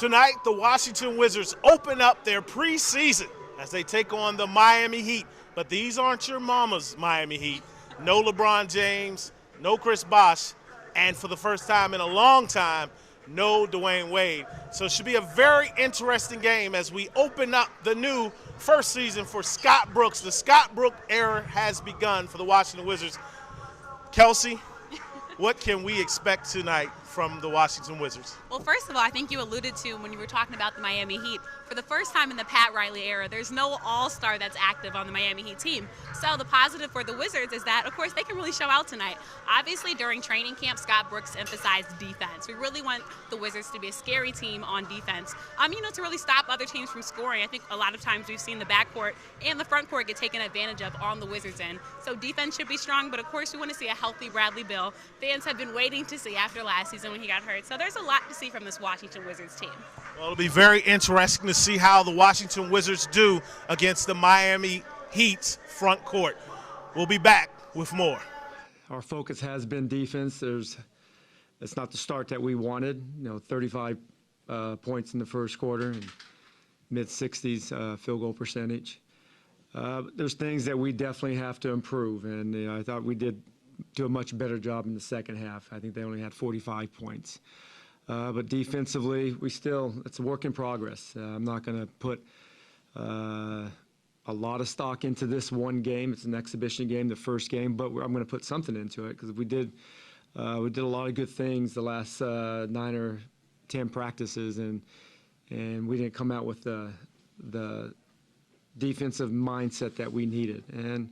Tonight, the Washington Wizards open up their preseason as they take on the Miami Heat. But these aren't your mama's Miami Heat. No LeBron James, no Chris Bosh, and for the first time in a long time, no Dwayne Wade. So it should be a very interesting game as we open up the new first season for Scott Brooks. The Scott Brooks era has begun for the Washington Wizards. Kelsey, what can we expect tonight from the Washington Wizards? Well, first of all, I think you alluded to when you were talking about the Miami Heat. For the first time in the Pat Riley era, there's no all-star that's active on the Miami Heat team. So the positive for the Wizards is that, of course, they can really show out tonight. Obviously, during training camp, Scott Brooks emphasized defense. We really want the Wizards to be a scary team on defense, to really stop other teams from scoring. I think a lot of times we've seen the backcourt and the front court get taken advantage of on the Wizards' end. So defense should be strong, but of course we want to see a healthy Bradley Beal. Fans have been waiting to see after last season when he got hurt. So there's a lot to see from this Washington Wizards team. Well, it'll be very interesting to see how the Washington Wizards do against the Miami Heat's front court. We'll be back with more. Our focus has been defense. It's not the start that we wanted. 35 points in the first quarter and mid-60s field goal percentage. There's things that we definitely have to improve, and I thought we did do a much better job in the second half. I think they only had 45 points. But defensively, it's a work in progress. I'm not going to put a lot of stock into this one game. It's an exhibition game, the first game, but I'm going to put something into it because we did a lot of good things the last 9 or 10 practices, and we didn't come out with the defensive mindset that we needed. And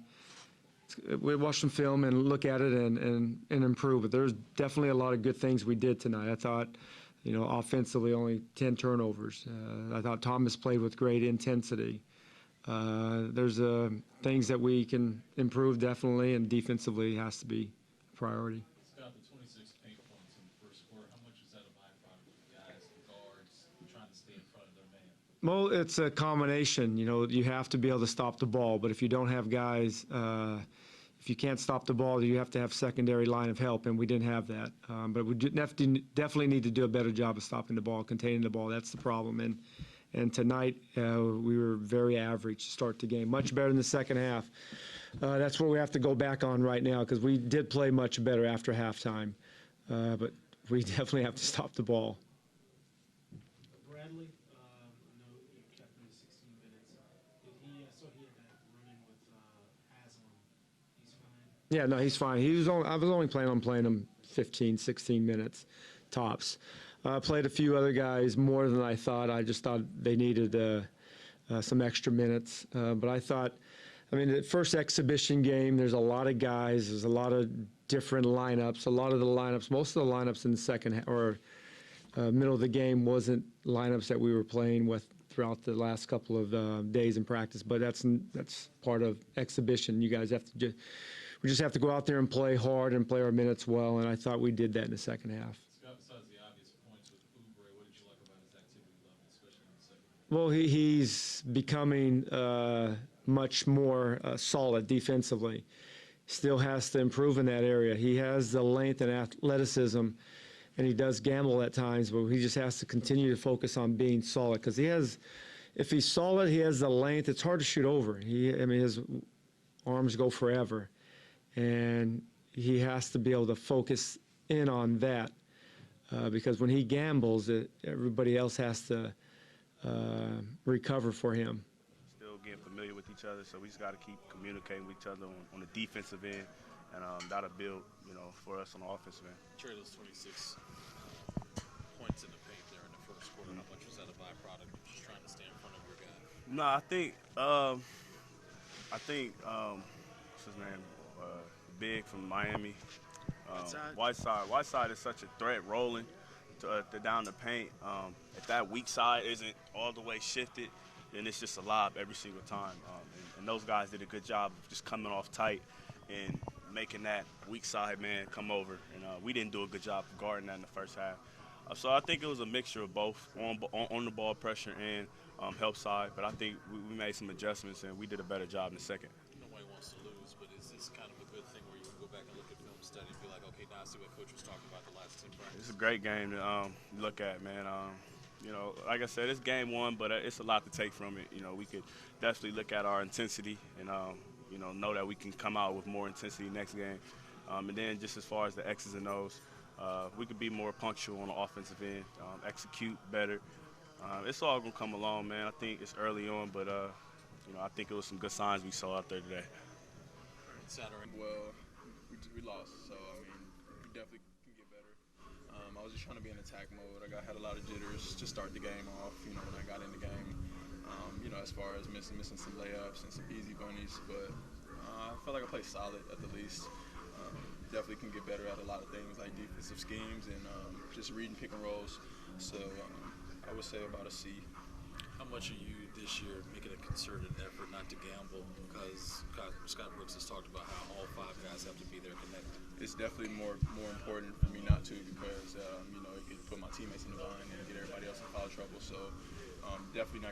we watch some film and look at it and improve. But there's definitely a lot of good things we did tonight. I thought, offensively only 10 turnovers. I thought Thomas played with great intensity. There's things that we can improve definitely, and defensively has to be a priority. Scott, the 26 paint points in the first quarter, how much is that a byproduct of the guys, the guards, trying to stay in front of their man? Well, it's a combination. You have to be able to stop the ball, but if you don't have guys, if you can't stop the ball, you have to have secondary line of help, and we didn't have that. But we definitely need to do a better job of stopping the ball, containing the ball. That's the problem. And tonight we were very average to start the game, much better in the second half. That's where we have to go back on right now because we did play much better after halftime, but we definitely have to stop the ball. Bradley, I know you kept him to 16 minutes. I saw he had that run-in with Haslam. He's fine? Yeah, no, he's fine. I was only planning on playing him 15, 16 minutes tops. Played a few other guys more than I thought. I just thought they needed some extra minutes. But I thought, the first exhibition game, there's a lot of guys. There's a lot of different lineups. Most of the lineups in the second or middle of the game wasn't lineups that we were playing with throughout the last couple of days in practice. But that's part of exhibition. You guys we just have to go out there and play hard and play our minutes well. And I thought we did that in the second half. Besides the obvious points with Oubre, what did you like about his activity level, especially in the second half? Well, he's becoming much more solid defensively. Still has to improve in that area. He has the length and athleticism, and he does gamble at times, but he just has to continue to focus on being solid because if he's solid, he has the length. It's hard to shoot over. His arms go forever, and he has to be able to focus in on that. Because when he gambles, everybody else has to recover for him. Still getting familiar with each other, so we just got to keep communicating with each other on the defensive end, and that'll build, for us on the offensive end. Sure, those 26 points in the paint there in the first quarter, how much was that a byproduct of just trying to stay in front of your guy? No, I think what's his name, Big from Miami. Whiteside is such a threat rolling down the paint. If that weak side isn't all the way shifted, then it's just a lob every single time. And those guys did a good job of just coming off tight and making that weak side man come over. And we didn't do a good job of guarding that in the first half. So I think it was a mixture of both on the ball pressure and help side. But I think we made some adjustments and we did a better job in the second. Nobody wants to lose, but is this kind of a good thing where you can go back and look at film study and be like, okay, now I see what Coach was talking about the last 10 practices? It's a great game to look at, man. You know, like I said, it's game one, but it's a lot to take from it. You know, we could definitely look at our intensity and, you know that we can come out with more intensity next game. And then just as far as the X's and O's, we could be more punctual on the offensive end, execute better. It's all going to come along, man. I think it's early on, but, you know, I think it was some good signs we saw out there today. Saturday. Well, we lost, so, I mean, we definitely can get better. I was just trying to be in attack mode. I had a lot of jitters to start the game off, you know, when I got in the game. You know, as far as missing some layups and some easy bunnies, but I felt like I played solid at the least. Definitely can get better at a lot of things like defensive schemes and just reading pick and rolls. So I would say about a C. How much are you this year making a concerted effort not to gamble? Because Scott Brooks has talked about how all 5 guys have to be there connected. It's definitely more important for me not to because you know, it could put my teammates in the bind and get everybody else in foul trouble. So definitely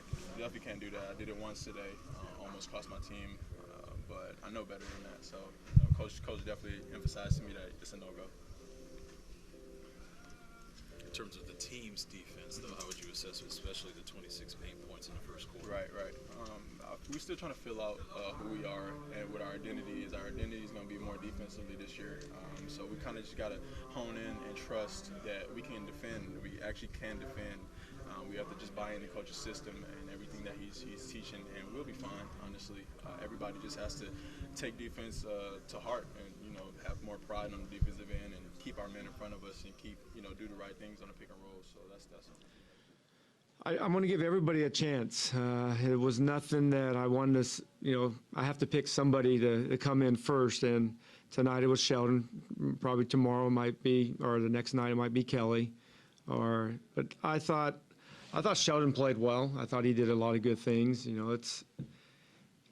can't do that. I did it once today, almost cost my team, but I know better than that. So coach definitely emphasized to me that it's a no-go. In terms of the team's defense, though, how would you assess it, especially the 26 paint points in the first quarter? Right. We're still trying to fill out who we are and what our identity is. Our identity is going to be more defensively this year. So we kind of just got to hone in and trust that we can defend. We actually can defend. We have to just buy into coach's system and everything that he's teaching, and we'll be fine, honestly. Everybody just has to take defense to heart and, you know, have more pride on the defensive end and keep our men in front of us and keep, you know, do the right things on the pick and roll. So that's I'm going to give everybody a chance. It was nothing that I wanted to, you know, I have to pick somebody to come in first, and tonight it was Sheldon. Probably tomorrow it might be, or the next night it might be Kelly. But I thought Sheldon played well. I thought he did a lot of good things. You know, it's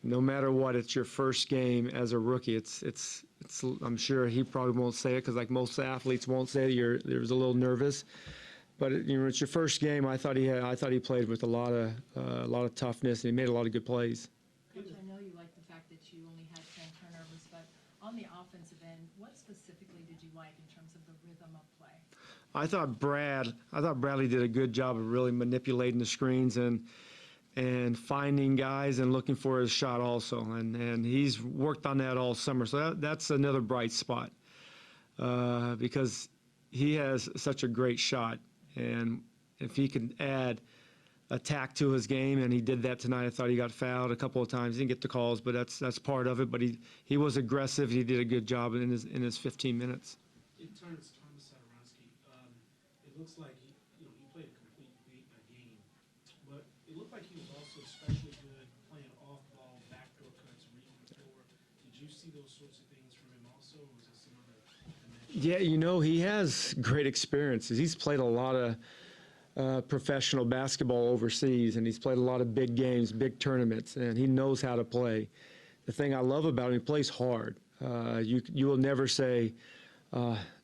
no matter what, it's your first game as a rookie. It's I'm sure he probably won't say it because, like most athletes won't say it, there was a little nervous. But you know, it's your first game. I thought he played with a lot of toughness, and he made a lot of good plays. Coach, I know you like the fact that you only had 10 turnovers, but on the offensive end, what specifically did you like in terms of the rhythm of play? I thought Bradley did a good job of really manipulating the screens and finding guys and looking for his shot also, and he's worked on that all summer. So that's another bright spot because he has such a great shot. And if he can add attack to his game, and he did that tonight. I thought he got fouled a couple of times. He didn't get the calls, but that's part of it. But he was aggressive. He did a good job in his 15 minutes. In terms of Thomas Satoransky, it looks like he played a complete game, but it looked like he was also especially good playing off-ball, backdoor cuts, reading the floor. Did you see those sorts of things from him also, or was it some other dimension? Yeah, you know, he has great experiences. He's played a lot of professional basketball overseas, and he's played a lot of big games, big tournaments, and he knows how to play. The thing I love about him, he plays hard. You will never say,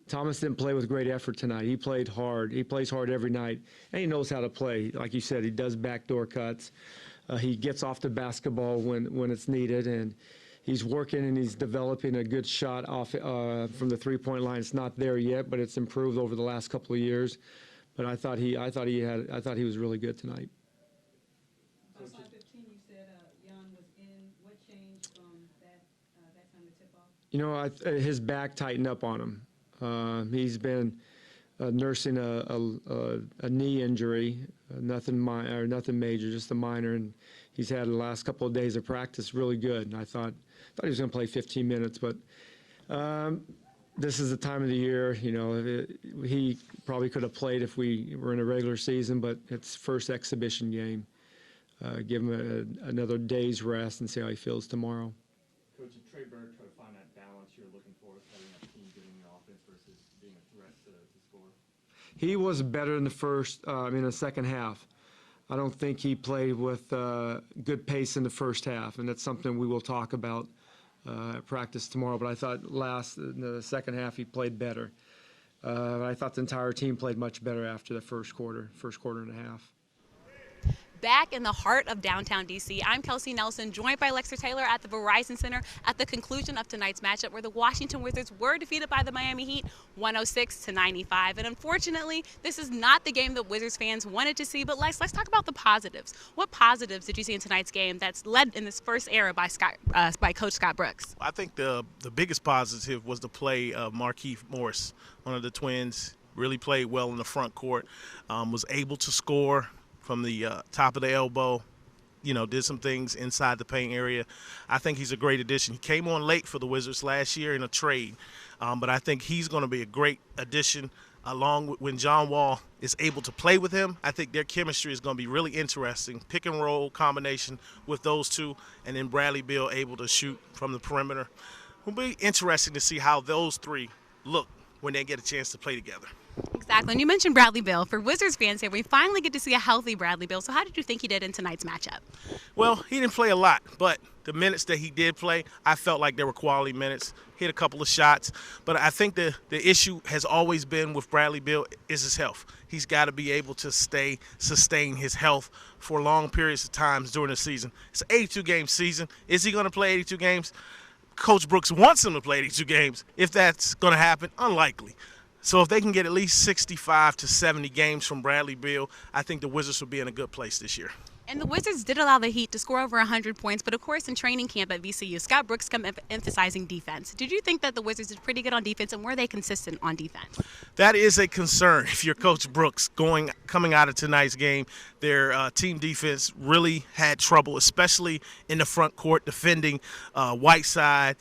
Thomas didn't play with great effort tonight. He played hard. He plays hard every night, and he knows how to play. Like you said, he does backdoor cuts. He gets off the basketball when it's needed, and he's working and he's developing a good shot off from the three-point line. It's not there yet, but it's improved over the last couple of years. But I thought he was really good tonight. On slide 15, you said Jan was in. What changed from that time to tip off? You know, his back tightened up on him. He's been nursing a knee injury, nothing major, just a minor, and he's had the last couple of days of practice really good. And I thought he was going to play 15 minutes, but this is the time of the year. You know, he probably could have played if we were in a regular season, but it's first exhibition game. Give him another day's rest and see how he feels tomorrow. Coach, did Trey Burke try to find that balance you're looking for, having a team getting your offense versus being a threat to score? He was better in the second half. I don't think he played with good pace in the first half, and that's something we will talk about at practice tomorrow. But I thought in the second half, he played better. I thought the entire team played much better after the first quarter and a half. back in the heart of downtown D.C. I'm Kelsey Nelson, joined by Lexter Taylor at the Verizon Center at the conclusion of tonight's matchup, where the Washington Wizards were defeated by the Miami Heat 106-95. And unfortunately, this is not the game that Wizards fans wanted to see. But let's talk about the positives. What positives did you see in tonight's game that's led in this first era by Coach Scott Brooks? I think the biggest positive was the play of Markieff Morris, one of the twins. Really played well in the front court, was able to score from the top of the elbow, did some things inside the paint area. I think he's a great addition. He came on late for the Wizards last year in a trade, but I think he's going to be a great addition along with when John Wall is able to play with him. I think their chemistry is going to be really interesting. Pick and roll combination with those two, and then Bradley Beal able to shoot from the perimeter. It'll be interesting to see how those three look when they get a chance to play together. Exactly. And you mentioned Bradley Beal. For Wizards fans here, we finally get to see a healthy Bradley Beal. So how did you think he did in tonight's matchup? Well, he didn't play a lot, but the minutes that he did play, I felt like they were quality minutes. Hit a couple of shots. But I think the issue has always been with Bradley Beal is his health. He's got to be able to sustain his health for long periods of times during the season. It's an 82-game season. Is he going to play 82 games? Coach Brooks wants him to play 82 games. If that's going to happen, unlikely. So if they can get at least 65 to 70 games from Bradley Beal, I think the Wizards will be in a good place this year. And the Wizards did allow the Heat to score over 100 points, but of course in training camp at VCU, Scott Brooks kept emphasizing defense. Did you think that the Wizards did pretty good on defense, and were they consistent on defense? That is a concern if you're Coach Brooks coming out of tonight's game. Their team defense really had trouble, especially in the front court defending Whiteside.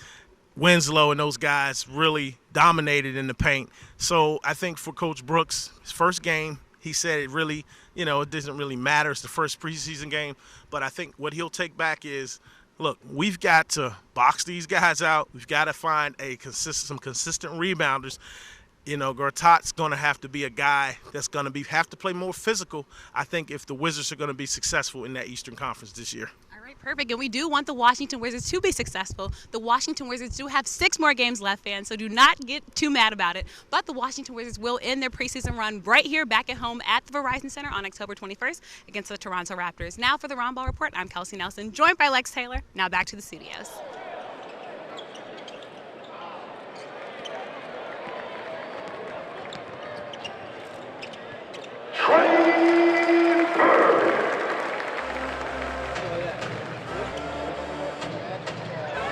Winslow and those guys really dominated in the paint. So I think for Coach Brooks, his first game, he said it really, it doesn't really matter. It's the first preseason game. But I think what he'll take back is, look, we've got to box these guys out. We've got to find some consistent rebounders. Gortat's going to have to be a guy that's going to have to play more physical, I think, if the Wizards are going to be successful in that Eastern Conference this year. All right, perfect. And we do want the Washington Wizards to be successful. The Washington Wizards do have 6 more games left, fans, so do not get too mad about it. But the Washington Wizards will end their preseason run right here back at home at the Verizon Center on October 21st against the Toronto Raptors. Now for the Roundball Report, I'm Kelsey Nelson, joined by Lex Taylor. Now back to the studios.